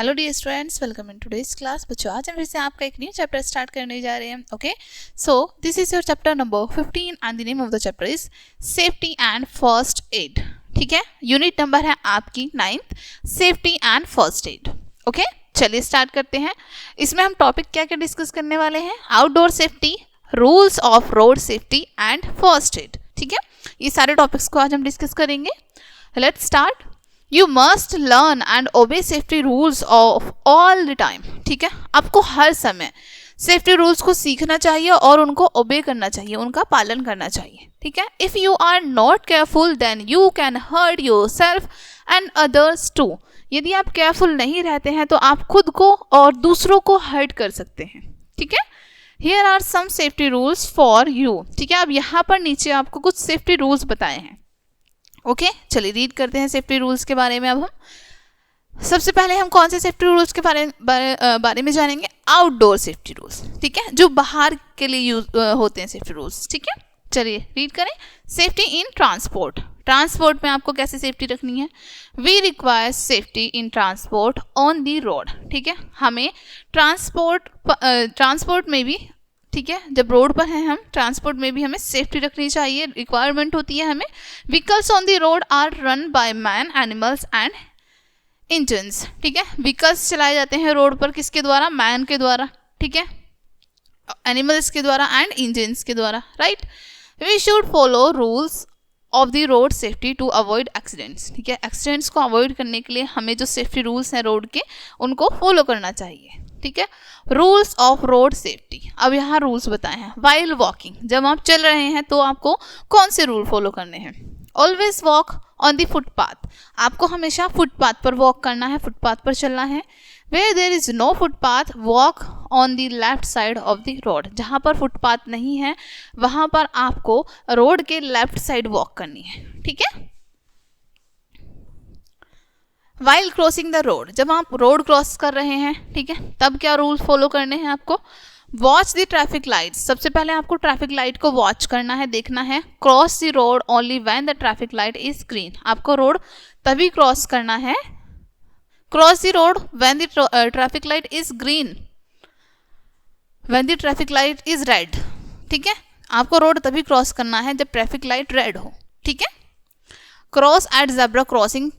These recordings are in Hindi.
Hello dear students, welcome in today's class. बच्चों, आज हम फिर से आपका एक न्यू चैप्टर स्टार्ट करने जा रहे हैं। Okay, so this is your chapter number 15 and the name of the chapter is safety and first aid. ठीक है, यूनिट नंबर है आपकी 9th, safety and first aid. Okay, चलिए स्टार्ट करते हैं। इसमें हम टॉपिक क्या क्या डिस्कस करने वाले हैं? Outdoor safety, rules of road safety and first aid. ठीक है, ये सारे टॉपिक्स को आज हम डिस्कस करेंगे। Let's start. You must learn and obey safety rules of all the time. ठीक है, आपको हर समय सेफ्टी रूल्स को सीखना चाहिए और उनको ओबे करना चाहिए, उनका पालन करना चाहिए। ठीक है, if you are not careful then you can hurt yourself and others too. यदि आप केयरफुल नहीं रहते हैं तो आप खुद को और दूसरों को हर्ट कर सकते हैं। ठीक है, here are some safety rules for you. ठीक है, अब यहाँ पर नीचे आपको कुछ सेफ्टी रूल्स बताए हैं। ओके, चलिए रीड करते हैं सेफ्टी रूल्स के बारे में। अब हम सबसे पहले हम कौन से सेफ्टी रूल्स के बारे में जानेंगे? Outdoor safety rules. ठीक है, जो बाहर के लिए यूज होते हैं सेफ्टी रूल्स। ठीक है, चलिए रीड करें। Safety in transport. ट्रांसपोर्ट में आपको कैसे सेफ्टी रखनी है? We require safety in transport on the road. ठीक है, हमें ट्रांसपोर्ट में भी, ठीक है, जब रोड पर हैं हम, ट्रांसपोर्ट में भी हमें सेफ्टी रखनी चाहिए, रिक्वायरमेंट होती है हमें। Vehicles on the road are run by man, animals and engines. ठीक है, व्हीकल्स चलाए जाते हैं रोड पर किसके द्वारा? मैन के द्वारा, ठीक है, एनिमल्स के द्वारा एंड इंजन्स के द्वारा। Right, we should follow rules of the road safety to avoid accidents. ठीक है, एक्सीडेंट्स को अवॉइड करने के लिए हमें जो सेफ्टी रूल्स हैं रोड के, उनको फॉलो करना चाहिए। ठीक है, रूल्स ऑफ रोड सेफ्टी। अब यहाँ रूल्स बताए हैं। वाइल वॉकिंग, जब आप चल रहे हैं तो आपको कौन से रूल फॉलो करने हैं? Always walk on the footpath. आपको हमेशा फुटपाथ पर वॉक करना है, फुटपाथ पर चलना है। Where there is no footpath walk on the left side of the road. जहाँ पर फुटपाथ नहीं है वहाँ पर आपको रोड के लेफ्ट साइड वॉक करनी है। ठीक है, वाइल क्रॉसिंग द रोड, जब आप रोड क्रॉस कर रहे हैं, ठीक है, तब क्या रूल फॉलो करने हैं आपको? Watch the traffic light. सबसे पहले आपको ट्रैफिक लाइट को वॉच करना है, देखना है। Cross the road only when the traffic light is green. आपको रोड तभी क्रॉस करना है, cross the road when the traffic light is green, when the traffic light is red. ठीक है, आपको रोड तभी क्रॉस करना है जब ट्रैफिक लाइट रेड हो। ठीक है, cross at zebra crossing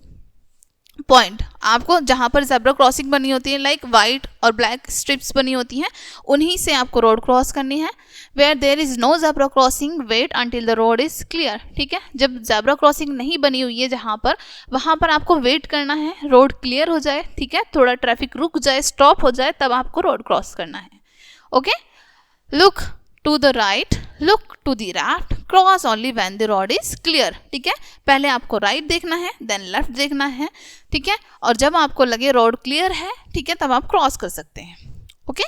point. आपको जहाँ पर जेब्रा क्रॉसिंग बनी होती है, लाइक वाइट और ब्लैक स्ट्रिप्स बनी होती हैं, उन्हीं से आपको रोड क्रॉस करनी है। Where there is no zebra crossing wait until the road is clear. ठीक है, जब जेब्रा क्रॉसिंग नहीं बनी हुई है जहाँ पर, वहाँ पर आपको वेट करना है, रोड क्लियर हो जाए, ठीक है, थोड़ा ट्रैफिक रुक जाए, स्टॉप हो जाए, तब आपको रोड क्रॉस करना है। Okay, look to the right, look to the left, cross only when the road is clear. ठीक है, पहले आपको राइट देखना है, देन लेफ्ट देखना है। ठीक है, और जब आपको लगे रोड क्लियर है, ठीक है, तब आप क्रॉस कर सकते हैं। Okay,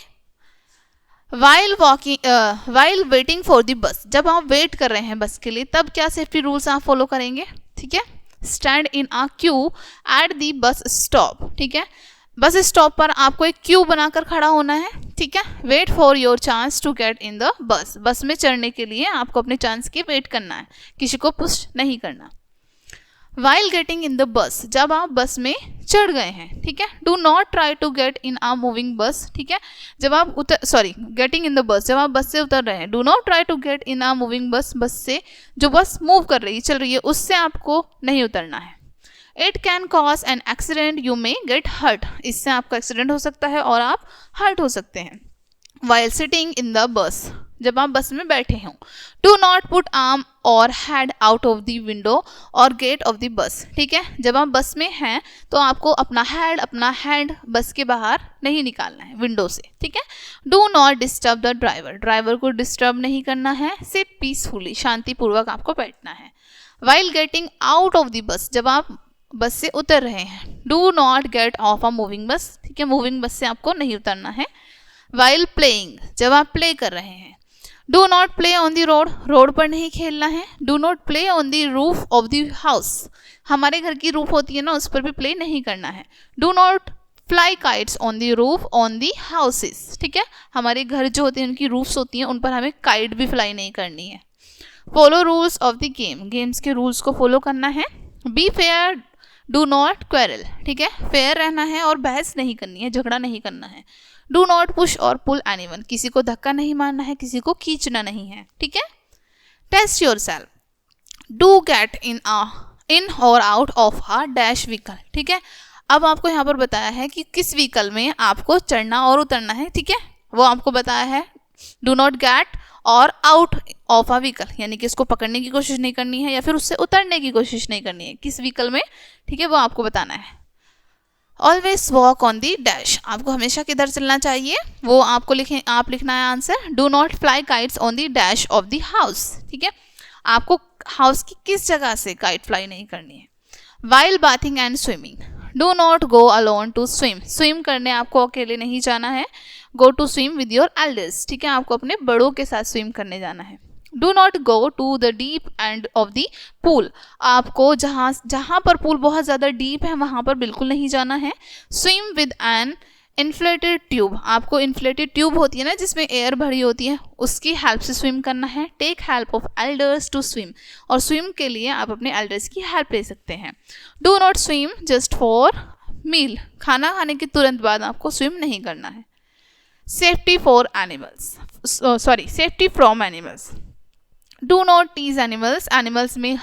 while waiting for the bus, जब आप वेट कर रहे हैं बस के लिए, तब क्या सेफ्टी रूल्स आप फॉलो करेंगे? ठीक है, stand in a Q at the bus stop. ठीक है, बस स्टॉप पर आपको एक क्यू बनाकर खड़ा होना है। ठीक है, wait for your chance to get in the bus. Bus में चढ़ने के लिए आपको अपने चांस की वेट करना है, किसी को पुश नहीं करना। वाइल गेटिंग इन द बस, जब आप बस में चढ़ गए हैं, ठीक है, do not try to get in a moving bus. ठीक है, जब आप गेटिंग इन द बस, जब आप बस से उतर रहे हैं, do not try to get in a moving bus. Bus से, जो बस मूव कर रही, चल रही है, उससे आपको नहीं उतरना है। It can cause an accident, you may get hurt. इससे आपका एक्सीडेंट हो सकता है और आप हर्ट हो सकते हैं। वाइल सिटिंग इन द बस, जब आप बस में बैठे हों, डू नॉट पुट आर्म और head out of the window और गेट ऑफ द बस। ठीक है, जब आप बस में हैं तो आपको अपना हैंड बस के बाहर नहीं निकालना है, विंडो से। ठीक है, do not disturb the driver, driver को डिस्टर्ब नहीं करना है। सिट पीसफुली, शांतिपूर्वक आपको बैठना है। While getting out of the bus, जब आप बस से उतर रहे हैं, do not gate of a moving bus. ठीक है, मूविंग बस से आपको नहीं उतरना है। वाइल प्लेइंग, जब आप प्ले कर रहे हैं, do not play on the road, road पर नहीं खेलना है। Do not play on the roof of the house, हमारे घर की रूफ होती है ना, उस पर भी प्ले नहीं करना है। Do not fly kites on the roof on the houses. ठीक है, हमारे घर जो होते हैं उनकी रूफ्स होती हैं, उन पर हमें काइट भी फ्लाई नहीं करनी है। Follow rules of the game, games के रूल्स को फॉलो करना है। Be fair do not quarrel, ठीक है, फेयर रहना है और बहस नहीं करनी है, झगड़ा नहीं करना है। डू नॉट पुश और पुल एनीवन, किसी को धक्का नहीं मारना है, किसी को खींचना नहीं है, ठीक है। Test yourself, do get in और out of a dash vehicle, ठीक है। अब आपको यहाँ पर बताया है कि किस व्हीकल में आपको चढ़ना और उतरना है, ठीक है, वो आपको बताया है। डू नॉट गेट और आउट ऑफ अ व्हीकल, यानी कि उसको पकड़ने की कोशिश नहीं करनी है या फिर उससे उतरने की कोशिश नहीं करनी है, किस व्हीकल में, ठीक है, वो आपको बताना है। Always walk on the dash, आपको हमेशा किधर चलना चाहिए, वो आपको आप लिखना है answer. Do not fly kites on the dash of the house, ठीक है, आपको हाउस की किस जगह से काइट फ्लाई नहीं करनी है। While bathing and swimming, do not go alone to swim, swim करने आपको अकेले नहीं जाना है। Go to swim with your elders, ठीक है, आपको अपने बड़ों के साथ स्विम करने जाना है। Do not go to the deep end of the pool, आपको जहाँ पर पूल बहुत ज़्यादा डीप है वहाँ पर बिल्कुल नहीं जाना है। Swim with an inflated tube, आपको इन्फ्लेटेड ट्यूब होती है ना जिसमें एयर भरी होती है, उसकी हेल्प से स्विम करना है। Take help of elders to swim, और स्विम के लिए आप अपने एल्डर्स की हेल्प ले सकते हैं। Do not swim just for meal, खाना खाने के तुरंत बाद आपको स्विम नहीं करना है। Safety for animals, safety from animals, do not tease animals, animals may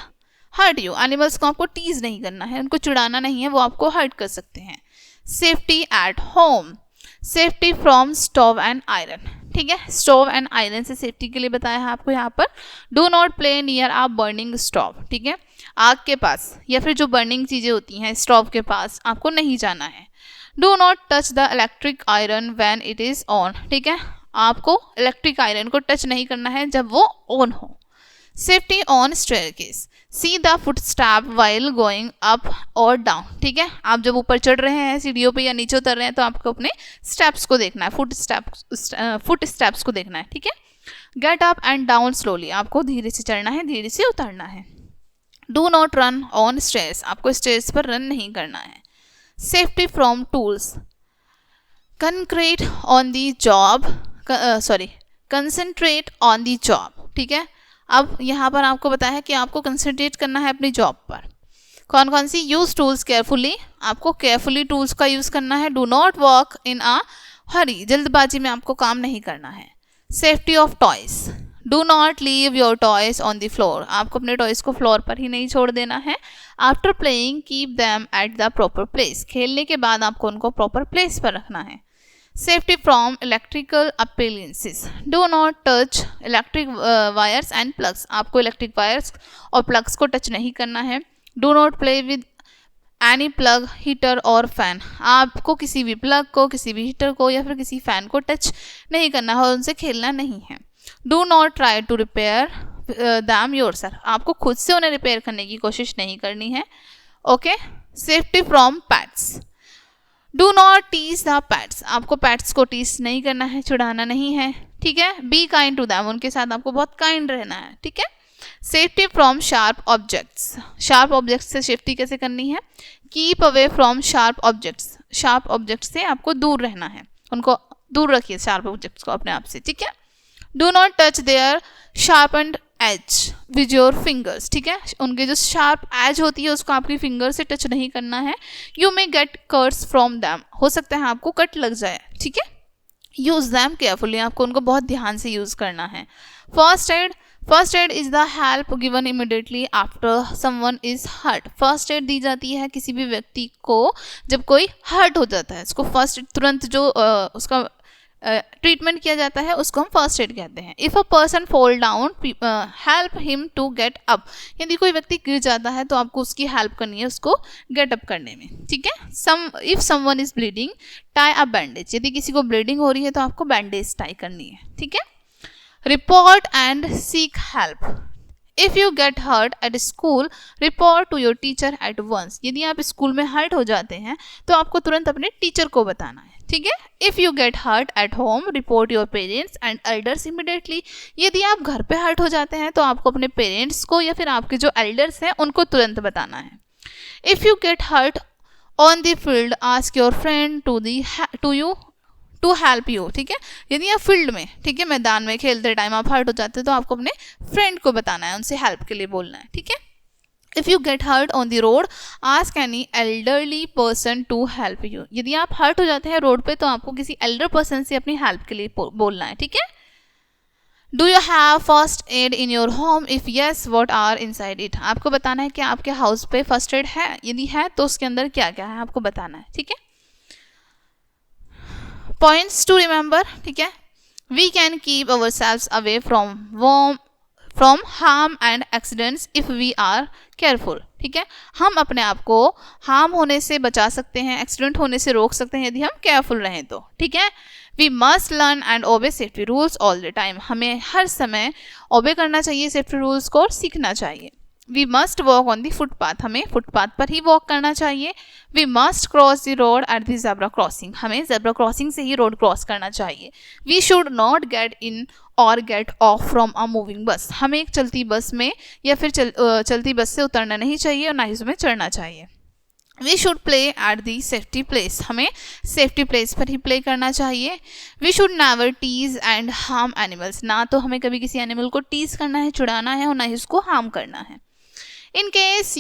hurt you, animals को आपको टीज नहीं करना है, उनको चिढ़ाना नहीं है, वो आपको हर्ट कर सकते हैं। Safety at home, safety from stove and iron, ठीक है, स्टोव एंड आयरन से सेफ्टी के लिए बताया है आपको यहाँ पर। Do not play near a burning stove, ठीक है, आग के पास या फिर जो बर्निंग चीज़ें होती हैं स्टोव के पास आपको नहीं जाना है। Do not touch the electric iron when it is on, ठीक है, आपको इलेक्ट्रिक आयरन को टच नहीं करना है जब वो ऑन हो। Safety on staircase, see the footstep while going up और डाउन, ठीक है, आप जब ऊपर चढ़ रहे हैं सीढ़ियों पे या नीचे उतर रहे हैं तो आपको अपने स्टेप्स को देखना है, फुट स्टेप्स को देखना है, ठीक है। Get up and down slowly, आपको धीरे से चढ़ना है, धीरे से उतरना है। Do not run on stairs, आपको स्टेयर्स पर रन नहीं करना है। Safety from tools, concentrate on the job, concentrate on the job, ठीक है। अब यहाँ पर आपको बताया है कि आपको कंसंट्रेट करना है अपनी जॉब पर। कौन कौन सी, यूज टूल्स केयरफुली, आपको केयरफुली टूल्स का यूज़ करना है। डू नॉट वॉक इन आ हरी, जल्दबाजी में आपको काम नहीं करना है। Safety of toys, do not leave your toys on the floor, आपको अपने टॉयज को फ्लोर पर ही नहीं छोड़ देना है। After playing keep them at the proper place, खेलने के बाद आपको उनको प्रॉपर प्लेस पर रखना है। Safety from electrical appliances, do not touch electric wires and plugs, आपको इलेक्ट्रिक वायर्स और प्लग्स को टच नहीं करना है। Do not play with any plug, heater और फैन, आपको किसी भी प्लग को, किसी भी हीटर को या फिर किसी फैन को टच नहीं करना है और उनसे खेलना नहीं है। Do not try to repair them yourself, आपको खुद से उन्हें रिपेयर करने की कोशिश नहीं करनी है। Okay. Safety from pets, do not tease the pets, आपको पैट्स को टीज नहीं करना है, छुड़ाना नहीं है, ठीक है। बी काइंड टू दैम, उनके साथ आपको बहुत काइंड रहना है, ठीक है। Safety from sharp objects, sharp objects से सेफ्टी कैसे करनी है। Keep away from sharp objects, sharp objects से आपको दूर रहना है, उनको दूर रखिए शार्प ऑब्जेक्ट्स को अपने आप से, ठीक है। Do not touch their sharpened edge with your fingers, ठीक है, उनके जो शार्प एज होती है उसको आपकी फिंगर से टच नहीं करना है। You may gate cuts from them, हो सकता है आपको कट लग जाए, ठीक है। यूज दैम केयरफुली, आपको उनको बहुत ध्यान से यूज करना है। First aid is the help given immediately after someone is hurt, first aid दी जाती है किसी भी व्यक्ति को जब कोई हर्ट हो जाता है, इसको फर्स्ट तुरंत जो उसका ट्रीटमेंट किया जाता है उसको हम फर्स्ट एड कहते हैं। If a person fall down help him to get up, यदि कोई व्यक्ति गिर जाता है तो आपको उसकी हेल्प करनी है उसको गेट अप करने में, ठीक है। If someone is bleeding tie a bandage, यदि किसी को ब्लीडिंग हो रही है तो आपको बैंडेज टाई करनी है, ठीक है। Report and seek help, if you get hurt at school report to your teacher at once, यदि आप स्कूल में हर्ट हो जाते हैं तो आपको तुरंत अपने टीचर को बताना है, ठीक है। If you get hurt at home report your parents and elders immediately, यदि आप घर पे हर्ट हो जाते हैं तो आपको अपने पेरेंट्स को या फिर आपके जो एल्डर्स हैं उनको तुरंत बताना है। If you get hurt on the field ask your friend to help you, ठीक है, यदि आप फील्ड में, ठीक है, मैदान में खेलते टाइम आप हर्ट हो जाते हैं तो आपको अपने फ्रेंड को बताना है, उनसे हेल्प के लिए बोलना है, ठीक है। If you get hurt on the road ask any elderly person to help you. यदि आप हर्ट हो जाते हैं रोड पे तो आपको किसी एल्डर पर्सन से अपनी हेल्प के लिए बोलना है, ठीक है। Do you have first aid in your home, if yes what are inside it. आपको बताना है कि आपके हाउस पे फर्स्ट एड है, यदि है तो उसके अंदर क्या क्या है आपको बताना है, ठीक है। पॉइंट्स टू रिमेंबर, ठीक है। We can keep ourselves away from harm and accidents if we are careful, ठीक है। हम अपने आप को हार्म होने से बचा सकते हैं, एक्सीडेंट होने से रोक सकते हैं यदि हम केयरफुल रहें तो, ठीक है। We must learn and obey safety rules all the time. हमें हर समय ओबे करना चाहिए सेफ्टी रूल्स को और सीखना चाहिए। We must walk on the footpath, हमें फुटपाथ पर ही वॉक करना चाहिए। We must cross the road at the zebra crossing, हमें ज़ेब्रा क्रॉसिंग से ही रोड क्रॉस करना चाहिए। We should not get in और get off from a moving bus, हमें एक चलती बस में या फिर चलती बस से उतरना नहीं चाहिए और ना ही उसमें चढ़ना चाहिए। We should play at the safety place, हमें सेफ्टी प्लेस पर ही प्ले करना चाहिए। We should never tease and harm animals, ना तो हमें कभी किसी एनिमल को टीज करना है, छुड़ाना है, और ना ही उसको हार्म करना है। In case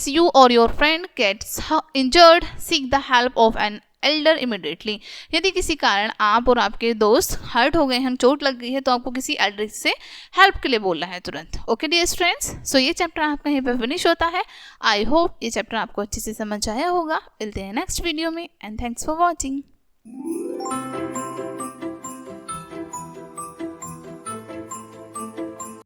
you or your friend gets injured, seek the help of an elder immediately. यदि किसी कारण आप और आपके दोस्त हर्ट हो गए हैं, चोट लग गई है, तो आपको किसी एल्डर से हेल्प के लिए बोलना है तुरंत। ओके डियर फ्रेंड्स, सो ये चैप्टर आपका यहीं पर फिनिश होता है। आई होप ये चैप्टर आपको अच्छे से समझ आया होगा। मिलते हैं नेक्स्ट वीडियो में एंड थैंक्स फॉर वॉचिंग।